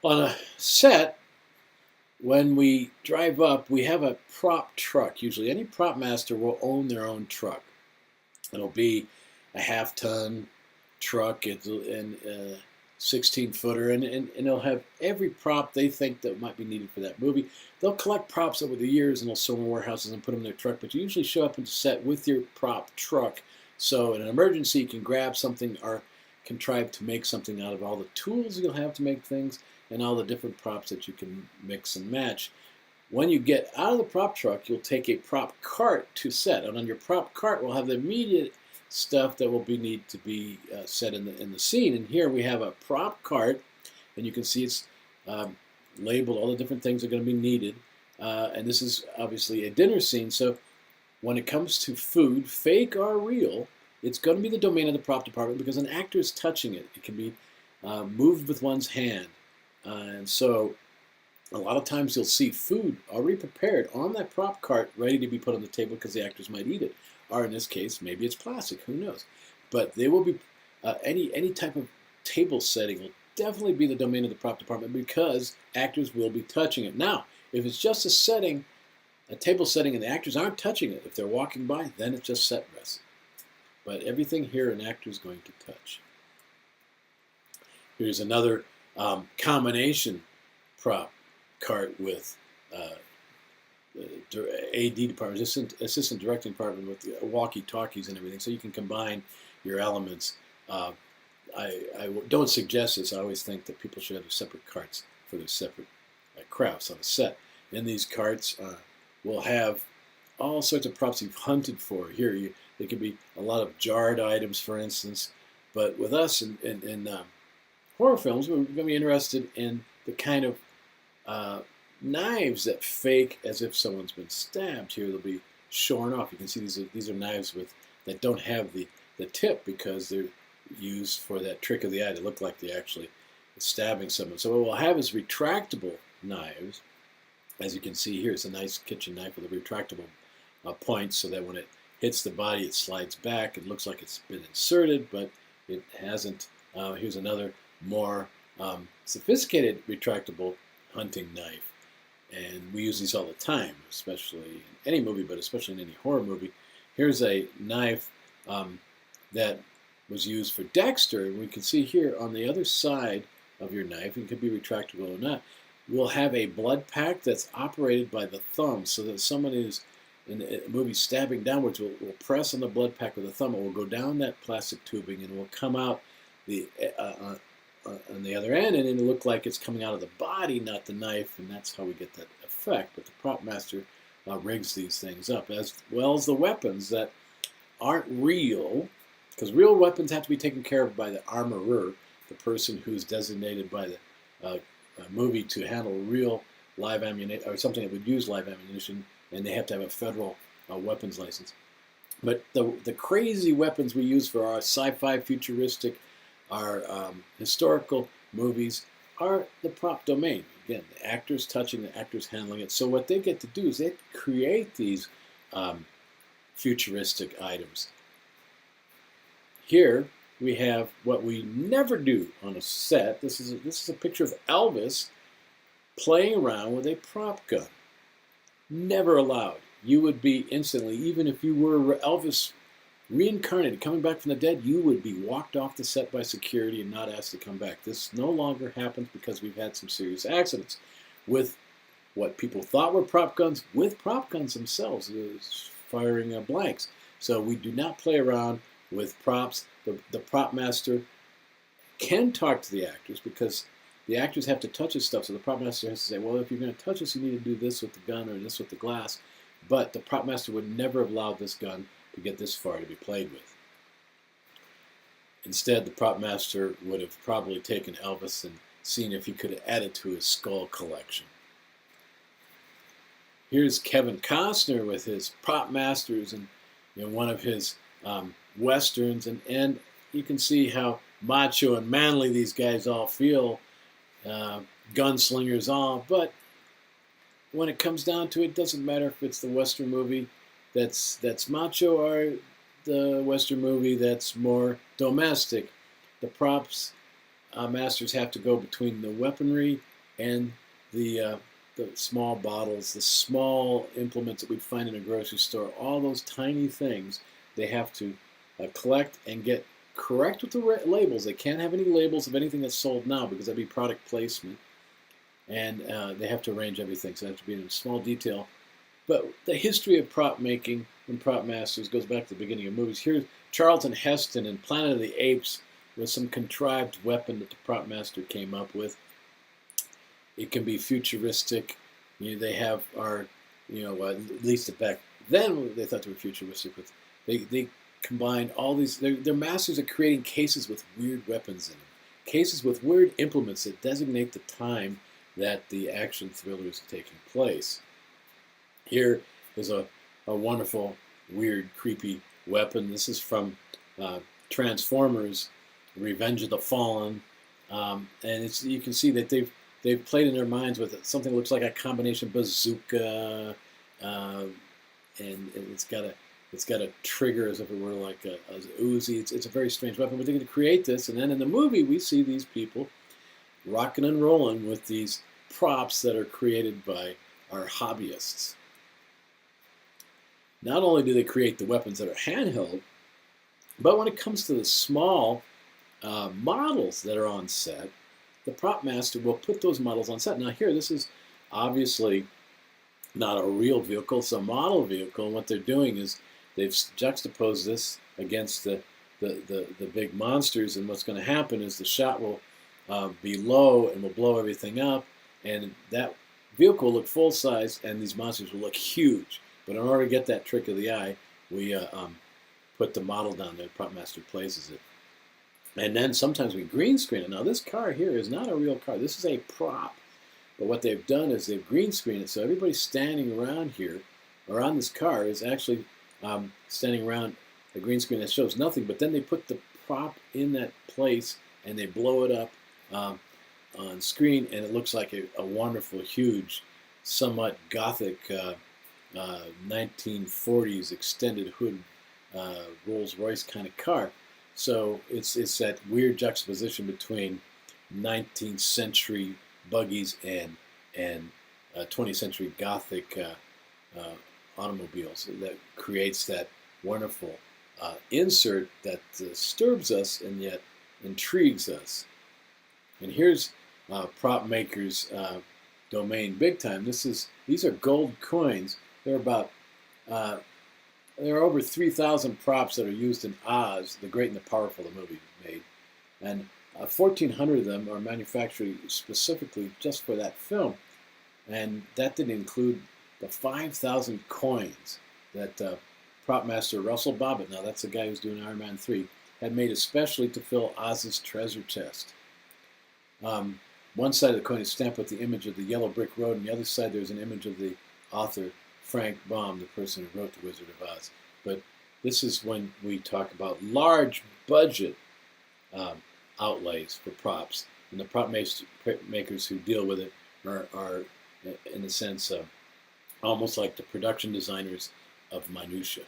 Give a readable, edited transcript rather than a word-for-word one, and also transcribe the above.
On a set, when we drive up, we have a prop truck. Usually, any prop master will own their own truck. It'll be a half-ton truck and a 16-footer, and they'll have every prop they think that might be needed for that movie. They'll collect props over the years and they'll store them in warehouses and put them in their truck. But you usually show up into set with your prop truck, so in an emergency you can grab something or contrive to make something out of all the tools you'll have to make things and all the different props that you can mix and match. When you get out of the prop truck, you'll take a prop cart to set, and on your prop cart will have the immediate stuff that will need to be set in the scene. And here we have a prop cart, and you can see it's labeled all the different things that are going to be needed. And this is obviously a dinner scene, so when it comes to food, fake or real, it's going to be the domain of the prop department because an actor is touching it. It can be moved with one's hand, and so a lot of times you'll see food already prepared on that prop cart ready to be put on the table because the actors might eat it. Or in this case, maybe it's plastic, who knows. But they will be, any type of table setting will definitely be the domain of the prop department because actors will be touching it. Now, if it's just a table setting and the actors aren't touching it, if they're walking by, then it's just set rest. But everything here an actor is going to touch. Here's another combination prop cart with AD department, assistant directing department with the walkie-talkies and everything, so you can combine your elements. I don't suggest this. I always think that people should have separate carts for their separate crafts on a set. In these carts, we'll have all sorts of props you've hunted for. Here, there could be a lot of jarred items, for instance. But with us in horror films, we're going to be interested in the kind of knives that fake as if someone's been stabbed. Here they'll be shorn off. You can see these are knives that don't have the tip because they're used for that trick of the eye to look like they're actually stabbing someone. So what we'll have is retractable knives. As you can see here, it's a nice kitchen knife with a retractable point so that when it hits the body it slides back. It looks like it's been inserted, but it hasn't. Here's another more sophisticated retractable hunting knife. And we use these all the time, especially in any movie, but especially in any horror movie. Here's a knife that was used for Dexter. And we can see here on the other side of your knife, it could be retractable or not, we'll have a blood pack that's operated by the thumb so that someone who's in the movie stabbing downwards will press on the blood pack with the thumb. It will go down that plastic tubing and will come out on the other end, and it'll look like it's coming out of the body, not the knife, and that's how we get that effect. But the prop master rigs these things up, as well as the weapons that aren't real, because real weapons have to be taken care of by the armorer, the person who's designated by the movie to handle real live ammunition, or something that would use live ammunition, and they have to have a federal weapons license. But the crazy weapons we use for our sci-fi futuristic, our historical movies are the prop domain. Again, the actors touching, the actors handling it. So what they get to do is they create these futuristic items. Here we have what we never do on a set. This is a picture of Elvis playing around with a prop gun. Never allowed. You would be instantly, even if you were Elvis reincarnated, coming back from the dead, you would be walked off the set by security and not asked to come back. This no longer happens because we've had some serious accidents with what people thought were prop guns, with prop guns themselves, firing blanks. So we do not play around with props. The prop master can talk to the actors because the actors have to touch this stuff. So the prop master has to say, well, if you're going to touch this, you need to do this with the gun or this with the glass. But the prop master would never have allowed this gun to get this far to be played with. Instead, the prop master would have probably taken Elvis and seen if he could have added to his skull collection. Here's Kevin Costner with his prop masters and one of his westerns, and you can see how macho and manly these guys all feel, gunslingers all, but when it comes down to it, it doesn't matter if it's the western movie that's macho or the western movie that's more domestic. The props masters have to go between the weaponry and the small bottles, the small implements that we'd find in a grocery store, all those tiny things they have to collect and get correct with the labels. They can't have any labels of anything that's sold now because that'd be product placement. And they have to arrange everything, so they have to be in small detail. But the history of prop making and prop masters goes back to the beginning of movies. Here's Charlton Heston in Planet of the Apes with some contrived weapon that the prop master came up with. It can be futuristic. They have our, at least back then they thought they were futuristic. But they combined all these. They're masters at creating cases with weird weapons in them, cases with weird implements that designate the time that the action thriller is taking place. Here is a wonderful, weird, creepy weapon. This is from Transformers: Revenge of the Fallen, and you can see that they've played in their minds with something that looks like a combination bazooka, and it's got a trigger as if it were like a Uzi. It's a very strange weapon, but they're going to create this, and then in the movie we see these people rocking and rolling with these props that are created by our hobbyists. Not only do they create the weapons that are handheld, but when it comes to the small models that are on set, the prop master will put those models on set. Now here, this is obviously not a real vehicle, it's a model vehicle, and what they're doing is they've juxtaposed this against the big monsters, and what's going to happen is the shot will be low and will blow everything up, and that vehicle will look full size and these monsters will look huge. But in order to get that trick of the eye, we put the model down there, the prop master places it. And then sometimes we green screen it. Now this car here is not a real car, this is a prop. But what they've done is they've green screened it, so everybody standing around here, or on this car, is actually standing around a green screen that shows nothing, but then they put the prop in that place and they blow it up on screen, and it looks like a wonderful, huge, somewhat gothic 1940s extended hood Rolls Royce kind of car. So it's that weird juxtaposition between 19th century buggies and 20th century Gothic automobiles that creates that wonderful insert that disturbs us and yet intrigues us. And here's prop makers' domain big time. These are gold coins. There are over 3,000 props that are used in Oz, the Great and the Powerful, the movie made, and 1,400 of them are manufactured specifically just for that film, and that didn't include the 5,000 coins that prop master Russell Bobbitt, now that's the guy who's doing Iron Man 3, had made especially to fill Oz's treasure chest. One side of the coin is stamped with the image of the yellow brick road, and the other side there's an image of the author Frank Baum, the person who wrote The Wizard of Oz. But this is when we talk about large budget outlays for props, and the prop makers who deal with it are in a sense, almost like the production designers of minutia.